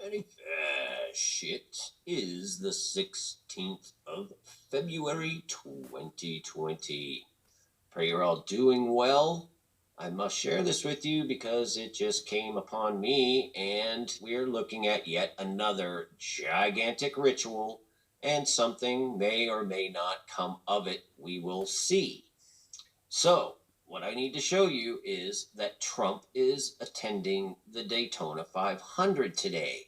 any fish. It is the 16th of February 2020. Pray you're all doing well. I must share this with you because it just came upon me, and we're looking at yet another gigantic ritual, and something may or may not come of it. We will see. So, what I need to show you is that Trump is attending the Daytona 500 today.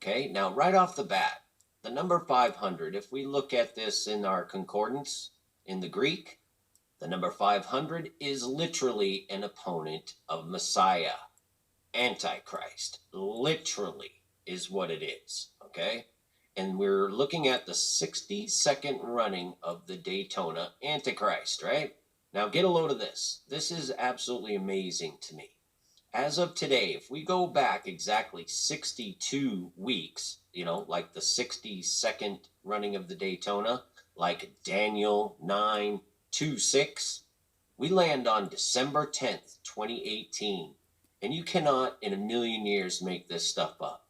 Okay, now right off the bat, the number 500, if we look at this in our concordance in the Greek, the number 500 is literally an opponent of Messiah, Antichrist. Literally is what it is, okay? And we're looking at the 62nd running of the Daytona Antichrist, right? Now get a load of this. This is absolutely amazing to me. As of today, if we go back exactly 62 weeks, like the 62nd running of the Daytona, like Daniel 9:2-6, we land on December 10th, 2018. And you cannot in a million years make this stuff up.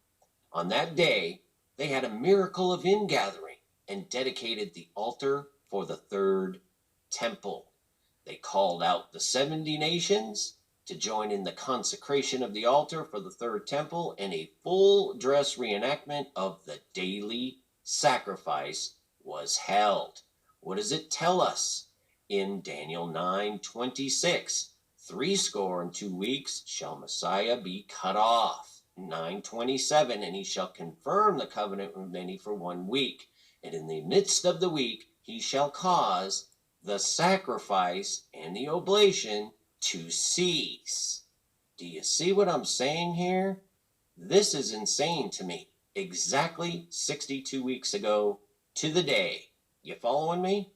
On that day, they had a miracle of ingathering and dedicated the altar for the third temple. They called out the 70 nations to join in the consecration of the altar for the third temple, and a full dress reenactment of the daily sacrifice was held. What does it tell us? In Daniel 9:26, 62 weeks shall Messiah be cut off. 9:27, and he shall confirm the covenant with many for 1 week. And in the midst of the week he shall cause the sacrifice and the oblation to cease. Do you see what I'm saying here? This is insane to me. Exactly 62 weeks ago to the day. You following me?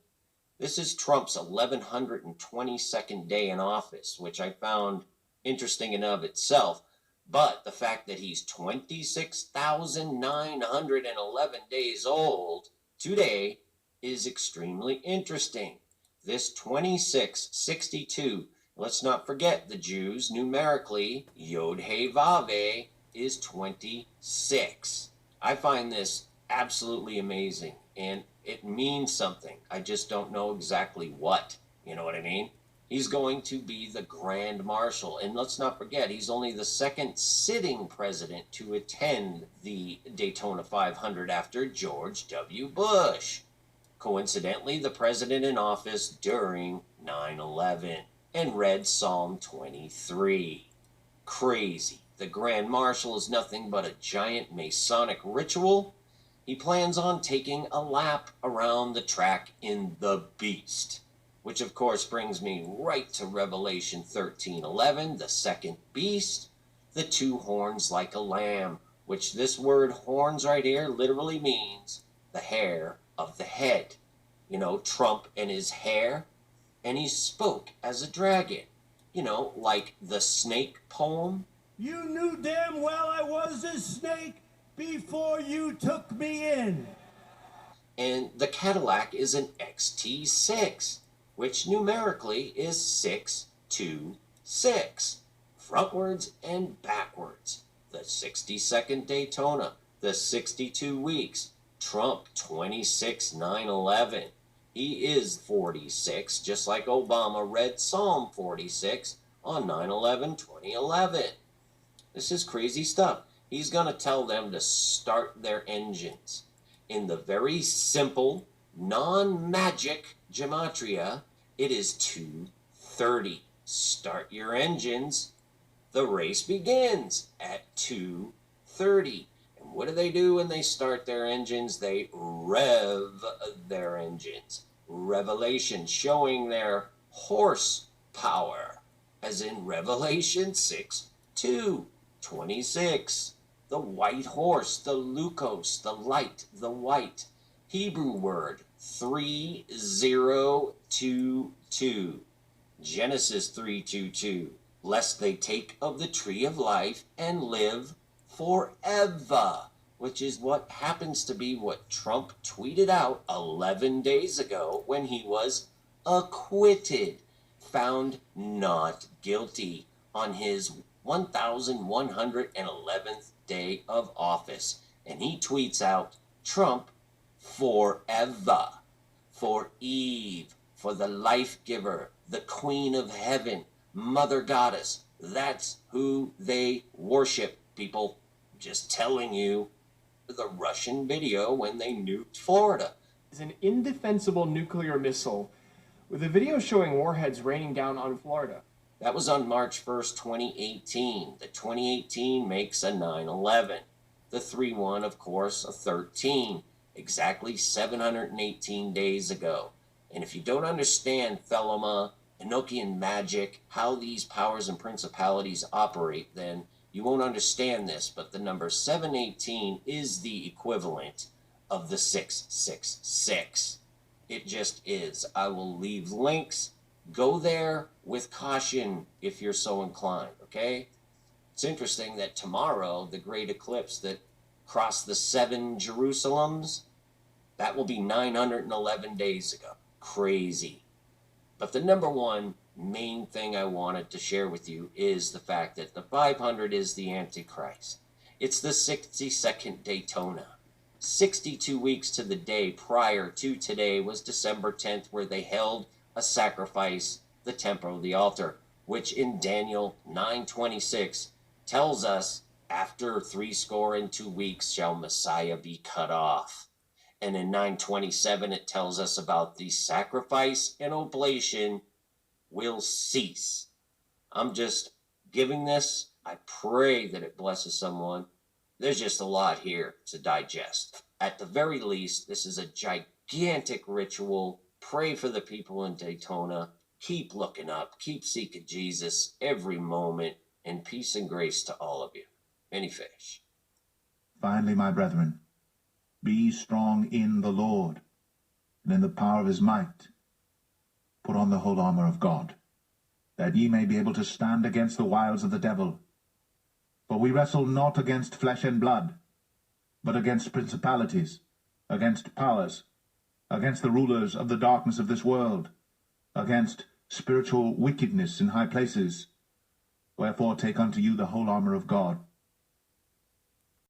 This is Trump's 1122nd day in office, which I found interesting in of itself. But the fact that he's 26,911 days old today is extremely interesting. This 2662, let's not forget the Jews, numerically, Yod He Vav is 26. I find this absolutely amazing, and it means something. I just don't know exactly what. You know what I mean? He's going to be the Grand Marshal, and let's not forget, he's only the second sitting president to attend the Daytona 500 after George W. Bush. Coincidentally, the president in office during 9/11 and read Psalm 23. Crazy. The Grand Marshal is nothing but a giant Masonic ritual. He plans on taking a lap around the track in the Beast, which of course brings me right to Revelation 13:11, the second beast, the two horns like a lamb, which this word horns right here literally means the hair of the head. Trump and his hair. And he spoke as a dragon. Like the snake poem. You knew damn well I was a snake before you took me in. And the Cadillac is an XT6, which numerically is 626. Frontwards and backwards. The 62nd Daytona, the 62 weeks. Trump 26,911. He is 46, just like Obama read Psalm 46 on 9/11/2011. This is crazy stuff. He's going to tell them to start their engines. In the very simple, non-magic gematria, it is 2:30. Start your engines. The race begins at 2:30. And what do they do when they start their engines? They rev their engines. Revelation, showing their horsepower, as in Revelation 6:2-26. The white horse, the lukos, the light, the white. Hebrew word 3022. Genesis 3:22. Lest they take of the tree of life and live forever, which is what happens to be what Trump tweeted out 11 days ago when he was acquitted, found not guilty on his 1,111th day of office. And he tweets out, Trump forever. For Eve, for the life giver, the queen of heaven, mother goddess. That's who they worship, people. Just telling you. The Russian video when they nuked Florida. Is an indefensible nuclear missile with a video showing warheads raining down on Florida. That was on March 1st, 2018. The 2018 makes a 9/11. The 3/1, of course, a 13. Exactly 718 days ago. And if you don't understand Thelema, Enochian magic, how these powers and principalities operate, then you won't understand this, but the number 718 is the equivalent of the 666. It just is. I will leave links. Go there with caution if you're so inclined, okay? It's interesting that tomorrow, the great eclipse that crossed the 7 Jerusalems, that will be 911 days ago. Crazy. But the number one main thing I wanted to share with you is the fact that the 500 is the Antichrist. It's the 62nd Daytona. 62 weeks to the day prior to today was December 10th, where they held a sacrifice, the temple of the altar, which in Daniel 9:26 tells us, after 62 weeks shall Messiah be cut off. And in 9:27 it tells us about the sacrifice and oblation will cease. I'm just giving this. I pray that it blesses someone. There's just a lot here to digest. At the very least, this is a gigantic ritual. Pray for the people in Daytona. Keep looking up. Keep seeking Jesus every moment. And peace and grace to all of you. Many fish. Finally, my brethren, be strong in the Lord and in the power of his might. Put on the whole armor of God, that ye may be able to stand against the wiles of the devil. For we wrestle not against flesh and blood, but against principalities, against powers, against the rulers of the darkness of this world, against spiritual wickedness in high places. Wherefore take unto you the whole armor of God,